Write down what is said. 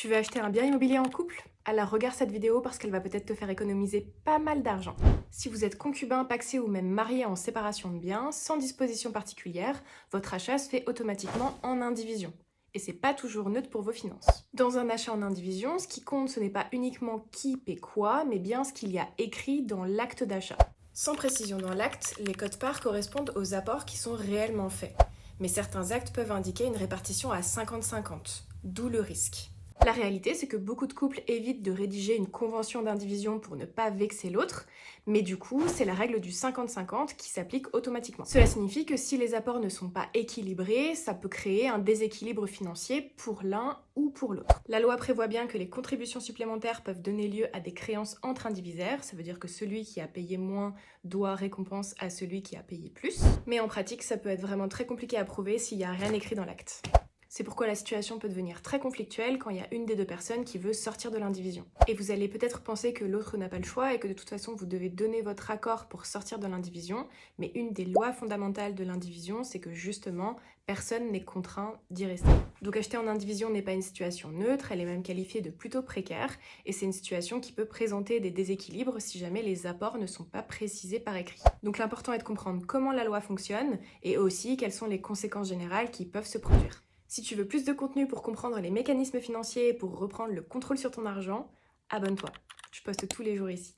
Tu veux acheter un bien immobilier en couple? Alors regarde cette vidéo parce qu'elle va peut-être te faire économiser pas mal d'argent. Si vous êtes concubin, pacsé ou même marié en séparation de biens, sans disposition particulière, votre achat se fait automatiquement en indivision. Et c'est pas toujours neutre pour vos finances. Dans un achat en indivision, ce qui compte, ce n'est pas uniquement qui paie quoi, mais bien ce qu'il y a écrit dans l'acte d'achat. Sans précision dans l'acte, les quotes-parts correspondent aux apports qui sont réellement faits. Mais certains actes peuvent indiquer une répartition à 50-50, d'où le risque. La réalité, c'est que beaucoup de couples évitent de rédiger une convention d'indivision pour ne pas vexer l'autre, mais du coup, c'est la règle du 50-50 qui s'applique automatiquement. Cela signifie que si les apports ne sont pas équilibrés, ça peut créer un déséquilibre financier pour l'un ou pour l'autre. La loi prévoit bien que les contributions supplémentaires peuvent donner lieu à des créances entre indivisaires, ça veut dire que celui qui a payé moins doit récompense à celui qui a payé plus, mais en pratique, ça peut être vraiment très compliqué à prouver s'il n'y a rien écrit dans l'acte. C'est pourquoi la situation peut devenir très conflictuelle quand il y a une des deux personnes qui veut sortir de l'indivision. Et vous allez peut-être penser que l'autre n'a pas le choix et que de toute façon vous devez donner votre accord pour sortir de l'indivision, mais une des lois fondamentales de l'indivision, c'est que justement, personne n'est contraint d'y rester. Donc acheter en indivision n'est pas une situation neutre, elle est même qualifiée de plutôt précaire, et c'est une situation qui peut présenter des déséquilibres si jamais les apports ne sont pas précisés par écrit. Donc l'important est de comprendre comment la loi fonctionne, et aussi quelles sont les conséquences générales qui peuvent se produire. Si tu veux plus de contenu pour comprendre les mécanismes financiers et pour reprendre le contrôle sur ton argent, abonne-toi. Je poste tous les jours ici.